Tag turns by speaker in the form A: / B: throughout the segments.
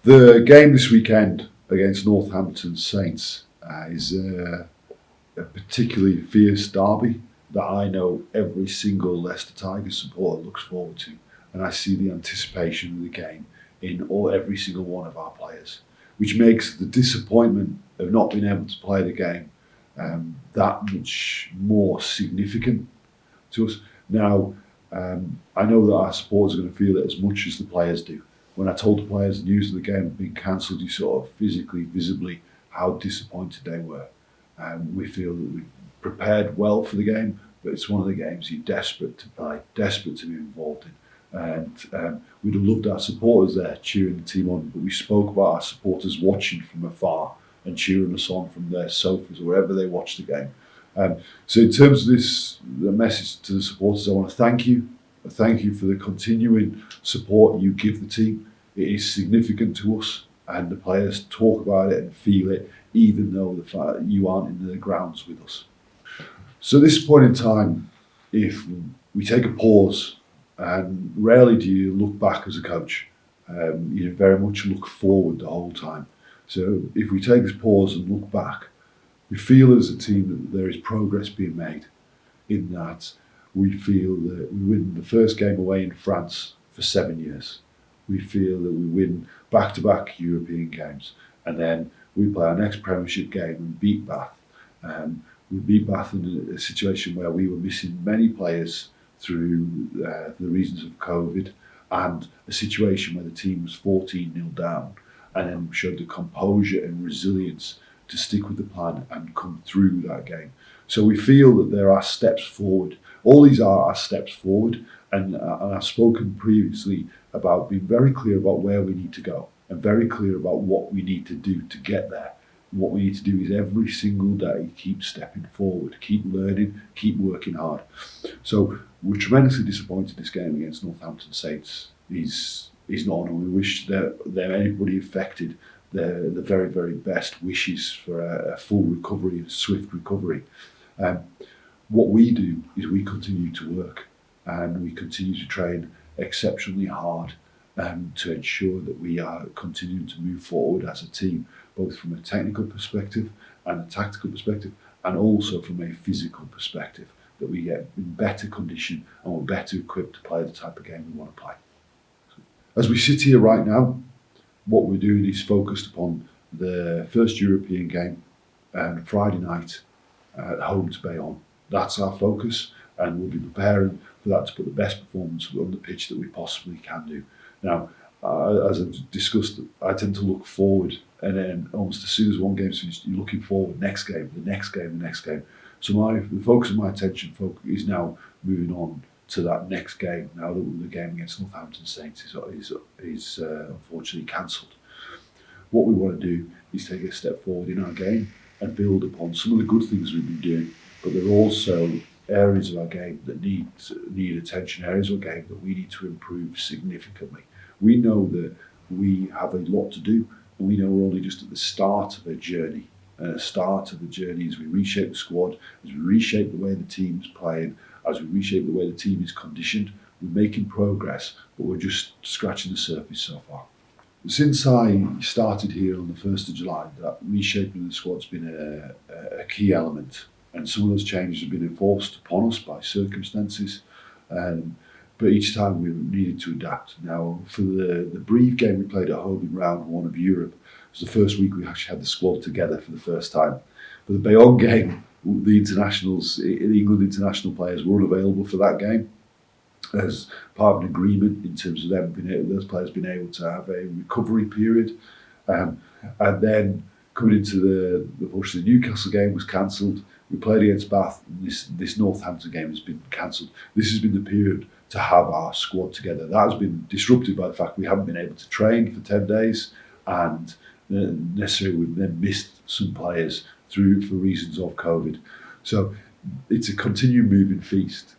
A: The game this weekend against Northampton Saints is a particularly fierce derby that I know every single Leicester Tigers supporter looks forward to, and I see the anticipation of the game in every single one of our players, which makes the disappointment of not being able to play the game that much more significant to us. Now, I know that our supporters are going to feel it as much as the players do. When I told the players the news of the game had been cancelled, you saw physically, visibly how disappointed they were. We feel that we prepared well for the game, but it's one of the games you're desperate to play, desperate to be involved in. And we'd have loved our supporters there cheering the team on, but we spoke about our supporters watching from afar and cheering us on from their sofas or wherever they watch the game. So in terms of the message to the supporters, I want to thank you. Thank you for the continuing support you give the team. It is significant to us, and the players talk about it and feel it, even though the fact that you aren't in the grounds with us. So at this point in time, if we take a pause, and rarely do you look back as a coach, you very much look forward the whole time. So if we take this pause and look back, we feel as a team that there is progress being made, in that we feel that we win the first game away in France for 7 years. We feel that we win back-to-back European games, and then we play our next Premiership game and beat Bath. We beat Bath in a situation where we were missing many players through the reasons of COVID, and a situation where the team was 14-0 down, and then showed the composure and resilience to stick with the plan and come through that game. So we feel that there are steps forward. All these are steps forward, and I've spoken previously about being very clear about where we need to go and very clear about what we need to do to get there. What we need to do is every single day keep stepping forward, keep learning, keep working hard. So we're tremendously disappointed this game against Northampton Saints is not, and we wish that anybody affected the very, very best wishes for a full recovery, a swift recovery. What we do is we continue to work and we continue to train exceptionally hard to ensure that we are continuing to move forward as a team, both from a technical perspective and a tactical perspective, and also from a physical perspective, that we get in better condition and we're better equipped to play the type of game we want to play. As we sit here right now, what we're doing is focused upon the first European game and Friday night at home to Bayonne. That's our focus, and we'll be preparing for that to put the best performance on the pitch that we possibly can do. Now, as I've discussed, I tend to look forward, and then almost as soon as one game's finished, you're looking forward, next game, the next game, the next game. So the focus of my attention is now moving on to that next game, now that the game against Northampton Saints is unfortunately cancelled. What we want to do is take a step forward in our game and build upon some of the good things we've been doing, but there are also areas of our game that need attention, areas of our game that we need to improve significantly. We know that we have a lot to do, and we know we're only just at the start of a journey. And the start of the journey as we reshape the squad, as we reshape the way the team's playing, as we reshape the way the team is conditioned. We're making progress, but we're just scratching the surface so far. Since I started here on the 1st of July, that reshaping of the squad's been a key element, and some of those changes have been enforced upon us by circumstances, but each time we've needed to adapt. Now, for the brief game we played at home in round 1 of Europe, it was the first week we actually had the squad together for the first time. For the Bayonne game, the internationals, England international players were unavailable for that game as part of an agreement in terms of those players being able to have a recovery period. And then coming into the Newcastle game was cancelled. We played against Bath. This Northampton game has been cancelled. This has been the period to have our squad together. That has been disrupted by the fact we haven't been able to train for 10 days, and necessarily we've then missed some players for reasons of COVID. So it's a continued moving feast.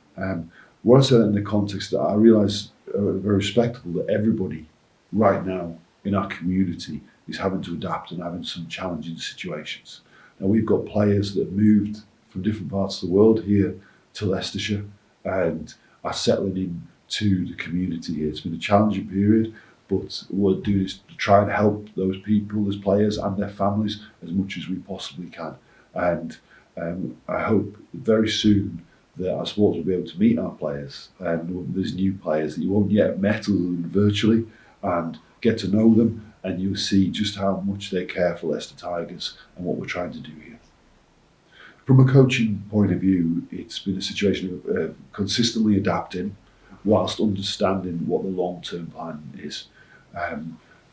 A: What I said in the context that I realise very respectable that everybody right now in our community is having to adapt and having some challenging situations. Now, we've got players that have moved from different parts of the world here to Leicestershire and are settling in to the community here. It's been a challenging period, but what we're doing is to try and help those people, those players and their families as much as we possibly can. And I hope very soon that our sports will be able to meet our players, and there's new players that you won't yet have met other than virtually, and get to know them, and you'll see just how much they care for Leicester Tigers and what we're trying to do here. From a coaching point of view, it's been a situation of consistently adapting whilst understanding what the long-term plan is.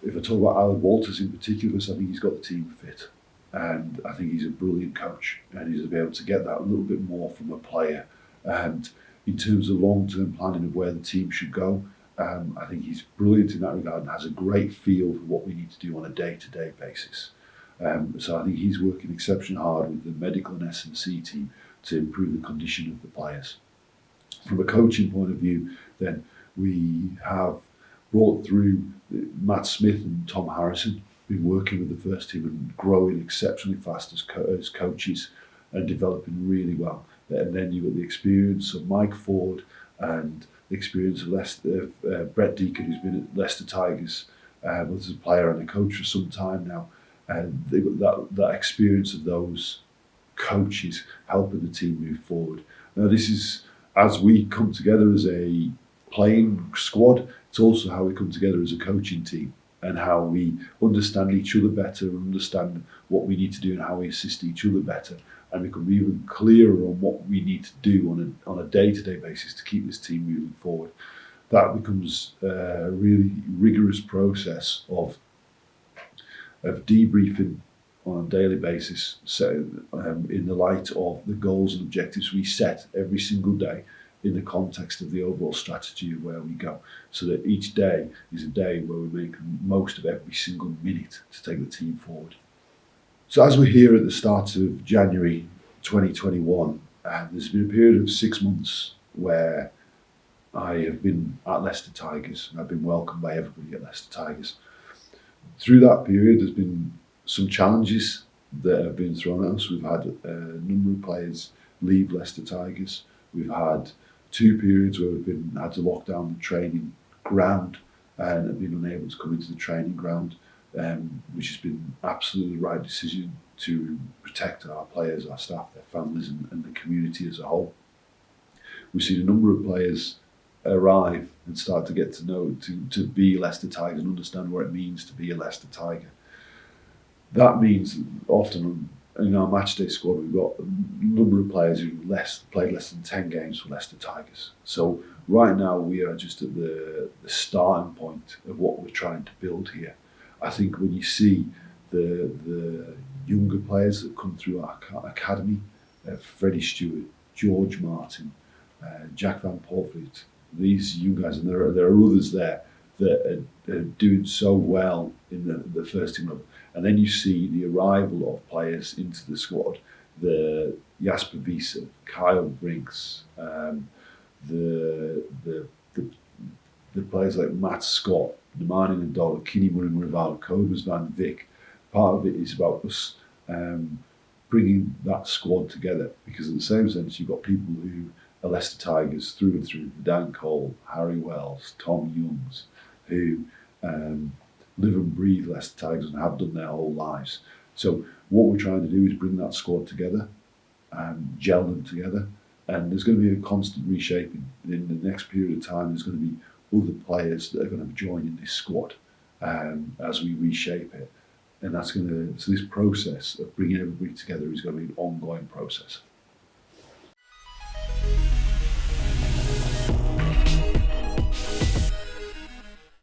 A: If I talk about Alan Walters in particular, I think he's got the team fit, and I think he's a brilliant coach, and he's able to get that a little bit more from a player. And in terms of long-term planning of where the team should go, I think he's brilliant in that regard and has a great feel for what we need to do on a day-to-day basis. So I think he's working exceptionally hard with the medical and S&C team to improve the condition of the players. From a coaching point of view, then we have brought through Matt Smith and Tom Harrison, been working with the first team and growing exceptionally fast as coaches and developing really well. And then you've got the experience of Mike Ford and the experience of Brett Deacon, who's been at Leicester Tigers as a player and a coach for some time now. And they've got that experience of those coaches helping the team move forward. Now, this is, as we come together as a playing squad, it's also how we come together as a coaching team and how we understand each other better and understand what we need to do and how we assist each other better, and become even clearer on what we need to do on a day-to-day basis to keep this team moving forward. That becomes a really rigorous process of debriefing on a daily basis, so in the light of the goals and objectives we set every single day in the context of the overall strategy of where we go, so that each day is a day where we make the most of every single minute to take the team forward. So as we're here at the start of January 2021, there's been a period of 6 months where I have been at Leicester Tigers and I've been welcomed by everybody at Leicester Tigers. Through that period, there's been some challenges that have been thrown at us. We've had a number of players leave Leicester Tigers. We've had 2 periods where we've had to lock down the training ground and have been unable to come into the training ground, which has been absolutely the right decision to protect our players, our staff, their families and the community as a whole. We've seen a number of players arrive and start to get to know, to be Leicester Tigers and understand what it means to be a Leicester Tiger. That means often in our matchday squad we've got a number of players who played less than 10 games for Leicester Tigers. So right now we are just at the starting point of what we're trying to build here. I think when you see the younger players that come through our academy, Freddie Stewart, George Martin, Jack Van Portfleet, these young guys, and there are others there that are doing so well in the first team level. And then you see the arrival of players into the squad, the Jasper Wiese, Kyle Brinks, the players like Matt Scott, Nemani Ndola, Kinney Murray-Murivalo, Cobus Van Vick. Part of it is about us bringing that squad together, because in the same sense you've got people who are Leicester Tigers through and through, Dan Cole, Harry Wells, Tom Youngs, who live and breathe Leicester Tigers and have done their whole lives. So what we're trying to do is bring that squad together, gel them together, and there's going to be a constant reshaping. In the next period of time, there's going to be other players that are going to join in this squad as we reshape it. And that's going to, so this process of bringing everybody together is going to be an ongoing process.